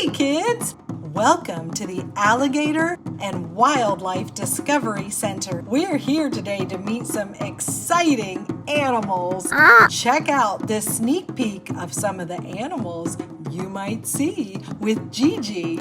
Hey kids! Welcome to the Alligator and Wildlife Discovery Center. We're here today to meet some exciting animals. Check out this sneak peek of some of the animals you might see with Gigi.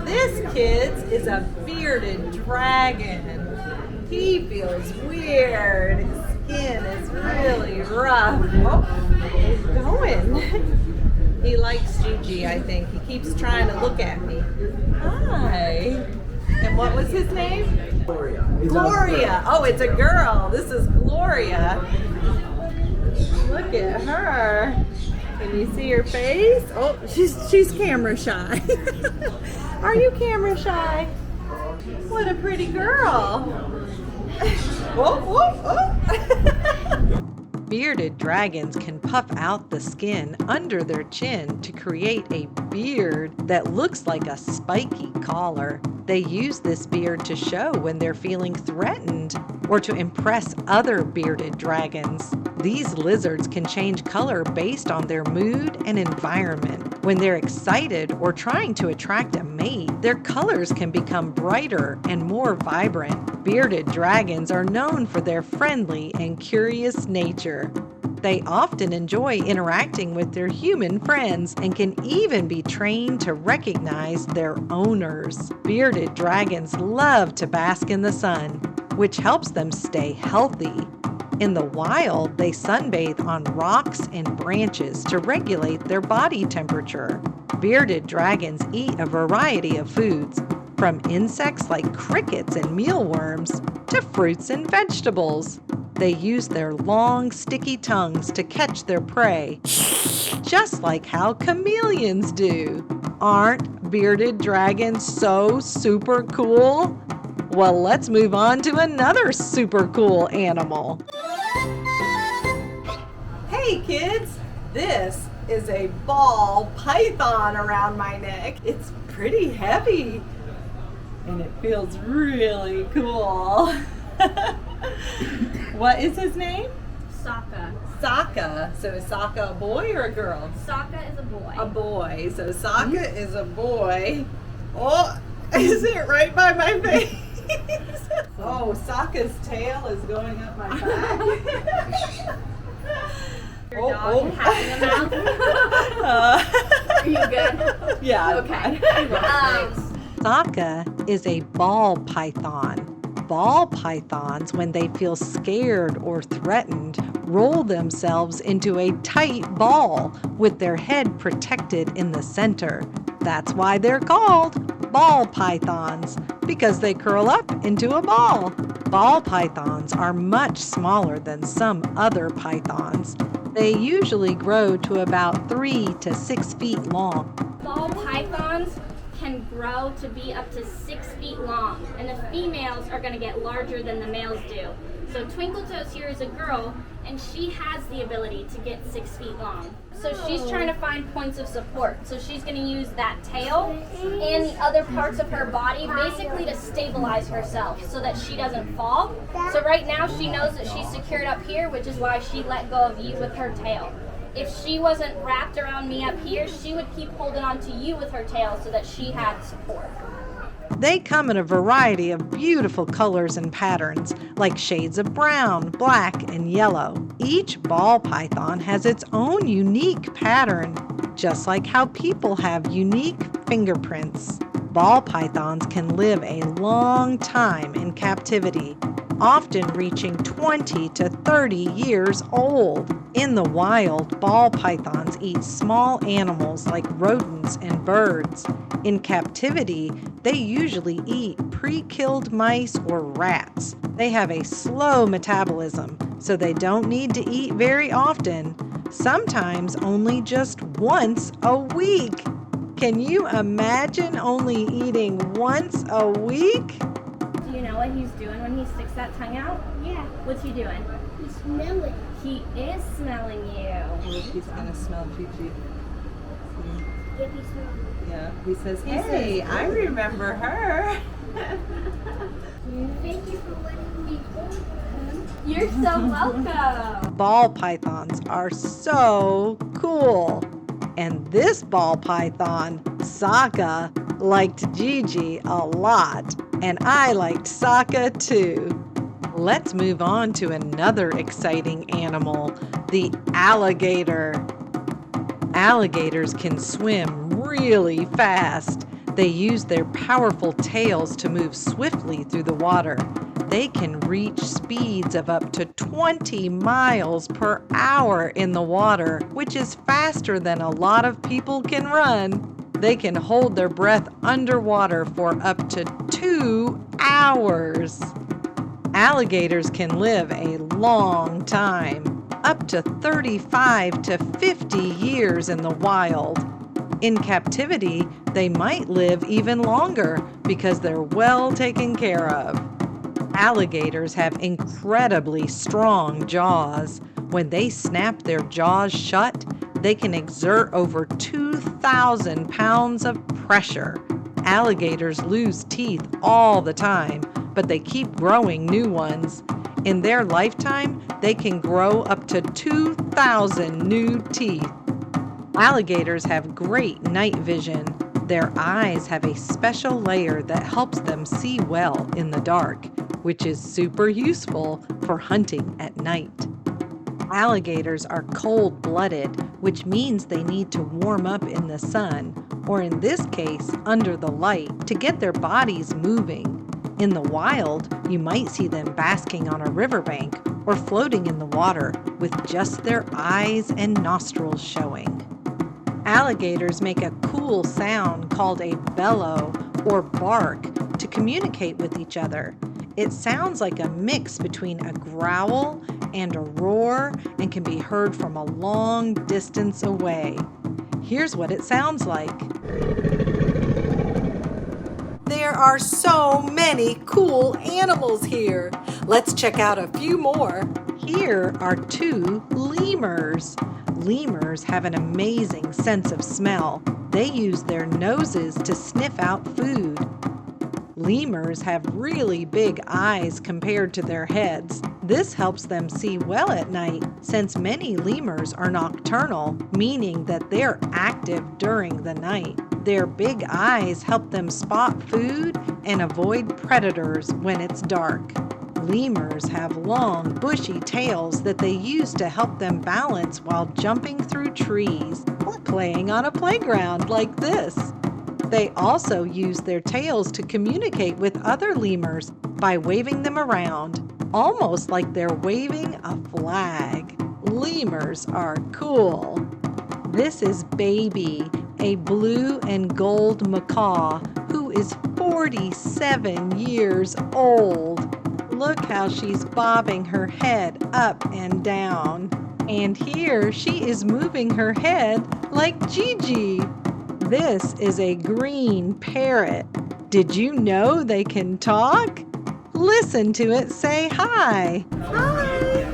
This, kids, is a bearded dragon. He feels weird. His skin is really rough. Oh, he's going. He likes Gigi, I think. He keeps trying to look at me. Hi. And what was his name? Gloria. Gloria. Oh, it's a girl. This is Gloria. Look at her. Can you see her face? Oh, she's camera shy. Are you camera shy? What a pretty girl. Whoa, whoa, whoa. Bearded dragons can puff out the skin under their chin to create a beard that looks like a spiky collar. They use this beard to show when they're feeling threatened or to impress other bearded dragons. These lizards can change color based on their mood and environment. When they're excited or trying to attract a mate, their colors can become brighter and more vibrant. Bearded dragons are known for their friendly and curious nature. They often enjoy interacting with their human friends and can even be trained to recognize their owners. Bearded dragons love to bask in the sun, which helps them stay healthy. In the wild, they sunbathe on rocks and branches to regulate their body temperature. Bearded dragons eat a variety of foods, from insects like crickets and mealworms to fruits and vegetables. They use their long, sticky tongues to catch their prey, just like how chameleons do. Aren't bearded dragons so super cool? Well, let's move on to another super cool animal. Hey kids, this is a ball python around my neck. It's pretty heavy and it feels really cool. What is his name? Sokka. Sokka. So is Sokka a boy or a girl? Sokka is a boy. A boy. So Sokka is a boy. Oh, is it right by my face? Oh, Sokka's tail is going up my back. Your dog having a mouth. Are you good? Yeah. Okay. Sokka is a ball python. Ball pythons, when they feel scared or threatened, roll themselves into a tight ball with their head protected in the center. That's why they're called ball pythons, because they curl up into a ball. Ball pythons are much smaller than some other pythons. They usually grow to about 3 to 6 feet long. Ball pythons can grow to be up to 6 feet long, and the females are going to get larger than the males do. So Twinkle Toes here is a girl, and she has the ability to get 6 feet long. So she's trying to find points of support. So she's going to use that tail and the other parts of her body basically to stabilize herself so that she doesn't fall. So right now she knows that she's secured up here, which is why she let go of you with her tail. If she wasn't wrapped around me up here, she would keep holding on to you with her tail so that she had support. They come in a variety of beautiful colors and patterns, like shades of brown, black, and yellow. Each ball python has its own unique pattern, just like how people have unique fingerprints. Ball pythons can live a long time in captivity, often reaching 20 to 30 years old. In the wild, ball pythons eat small animals like rodents and birds. In captivity, they usually eat pre-killed mice or rats. They have a slow metabolism, so they don't need to eat very often, sometimes only just once a week. Can you imagine only eating once a week? Do you know what he's doing when he sticks that tongue out? Yeah. What's he doing? He's smelling. He is smelling you. He's gonna smell Gigi. Yep, he's smelling. Yeah, he says, hey, I remember her. Thank you for letting me hold him. You're so welcome. Ball pythons are so cool. And this ball python, Sokka, liked Gigi a lot. And I liked Sokka too. Let's move on to another exciting animal, the alligator. Alligators can swim really fast. They use their powerful tails to move swiftly through the water. They can reach speeds of up to 20 miles per hour in the water, which is faster than a lot of people can run. They can hold their breath underwater for up to 2 hours. Alligators can live a long time, up to 35 to 50 years in the wild. In captivity, they might live even longer because they're well taken care of. Alligators have incredibly strong jaws. When they snap their jaws shut, they can exert over 2,000 pounds of pressure. Alligators lose teeth all the time, but they keep growing new ones. In their lifetime, they can grow up to 2,000 new teeth. Alligators have great night vision. Their eyes have a special layer that helps them see well in the dark, which is super useful for hunting at night. Alligators are cold-blooded, which means they need to warm up in the sun, or in this case, under the light, to get their bodies moving. In the wild, you might see them basking on a riverbank or floating in the water with just their eyes and nostrils showing. Alligators make a cool sound called a bellow or bark to communicate with each other. It sounds like a mix between a growl and a roar and can be heard from a long distance away. Here's what it sounds like. There are so many cool animals here. Let's check out a few more. Here are 2 lemurs. Lemurs have an amazing sense of smell. They use their noses to sniff out food. Lemurs have really big eyes compared to their heads. This helps them see well at night, since many lemurs are nocturnal, meaning that they're active during the night. Their big eyes help them spot food and avoid predators when it's dark. Lemurs have long, bushy tails that they use to help them balance while jumping through trees or playing on a playground like this. They also use their tails to communicate with other lemurs by waving them around, almost like they're waving a flag. Lemurs are cool. This is Baby, a blue and gold macaw who is 47 years old. Look how she's bobbing her head up and down. And here she is moving her head like Gigi. This is a green parrot. Did you know they can talk? Listen to it say hi. Hi.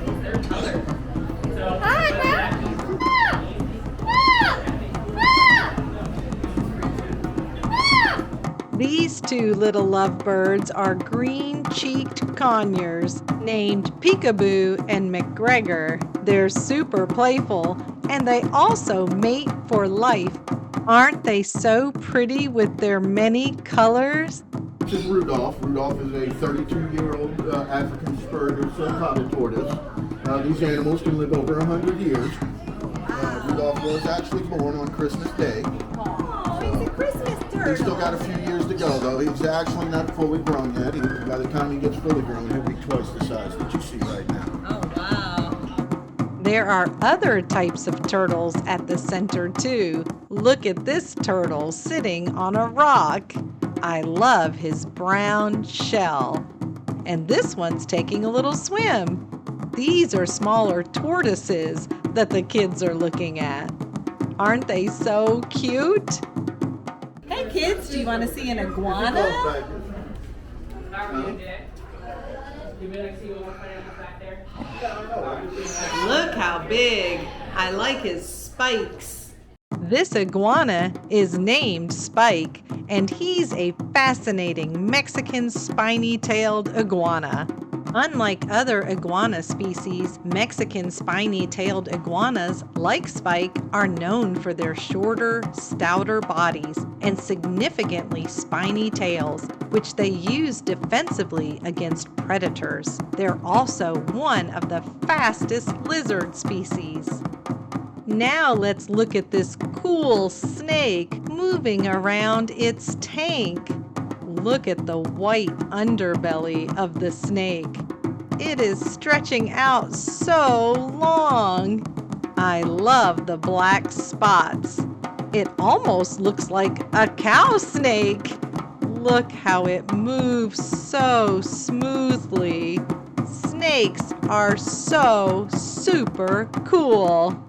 Hi, Matt. These 2 little lovebirds are green-cheeked conures named Peekaboo and McGregor. They're super playful, and they also mate for life. Aren't they so pretty with their many colors? This is Rudolph. Rudolph is a 32-year-old African spurred or sulcata tortoise. These animals can live over 100 years. Rudolph was actually born on Christmas Day. Oh, he's a Christmas turtle. He's still got a few years to go, though. He's actually not fully grown yet. By the time he gets fully grown, he'll be twice the size that you see right now. Oh, wow. There are other types of turtles at the center too. Look at this turtle sitting on a rock. I love his brown shell. And this one's taking a little swim. These are smaller tortoises that the kids are looking at. Aren't they so cute? Hey kids, do you want to see an iguana? Look how big. I like his spikes. This iguana is named Spike, and he's a fascinating Mexican spiny-tailed iguana. Unlike other iguana species, Mexican spiny-tailed iguanas, like Spike, are known for their shorter, stouter bodies and significantly spiny tails, which they use defensively against predators. They're also one of the fastest lizard species. Now let's look at this cool snake moving around its tank. Look at the white underbelly of the snake. It is stretching out so long. I love the black spots. It almost looks like a cow snake. Look how it moves so smoothly. Snakes are so super cool.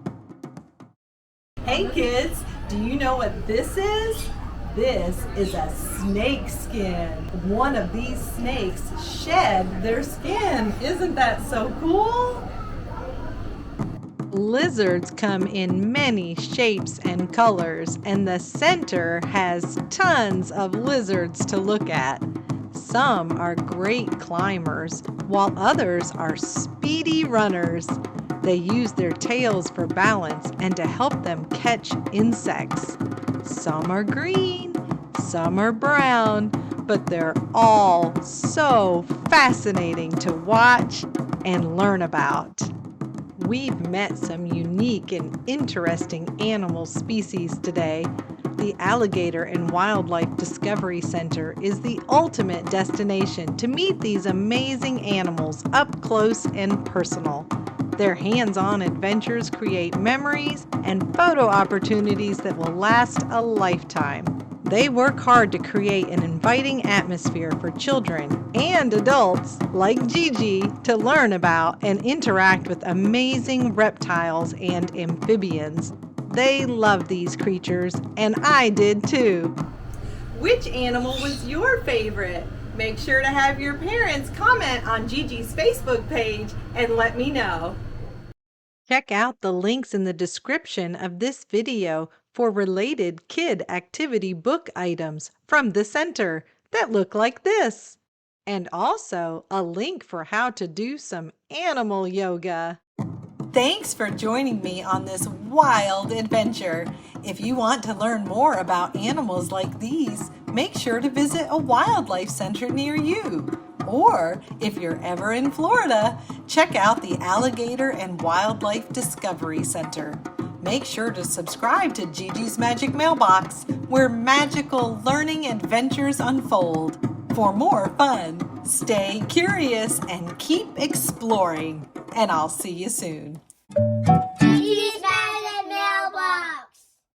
Hey kids, do you know what this is? This is a snake skin. One of these snakes shed their skin. Isn't that so cool? Lizards come in many shapes and colors, and the center has tons of lizards to look at. Some are great climbers, while others are speedy runners. They use their tails for balance and to help them catch insects. Some are green, some are brown, but they're all so fascinating to watch and learn about. We've met some unique and interesting animal species today. The Alligator and Wildlife Discovery Center is the ultimate destination to meet these amazing animals up close and personal. Their hands-on adventures create memories and photo opportunities that will last a lifetime. They work hard to create an inviting atmosphere for children and adults like Gigi to learn about and interact with amazing reptiles and amphibians. They love these creatures, and I did too. Which animal was your favorite? Make sure to have your parents comment on Gigi's Facebook page and let me know. Check out the links in the description of this video for related kid activity book items from the center that look like this. And also a link for how to do some animal yoga. Thanks for joining me on this wild adventure. If you want to learn more about animals like these, make sure to visit a wildlife center near you. Or if you're ever in Florida, check out the Alligator and Wildlife Discovery Center. Make sure to subscribe to Gigi's Magic Mailbox, where magical learning adventures unfold. For more fun, stay curious and keep exploring. And I'll see you soon.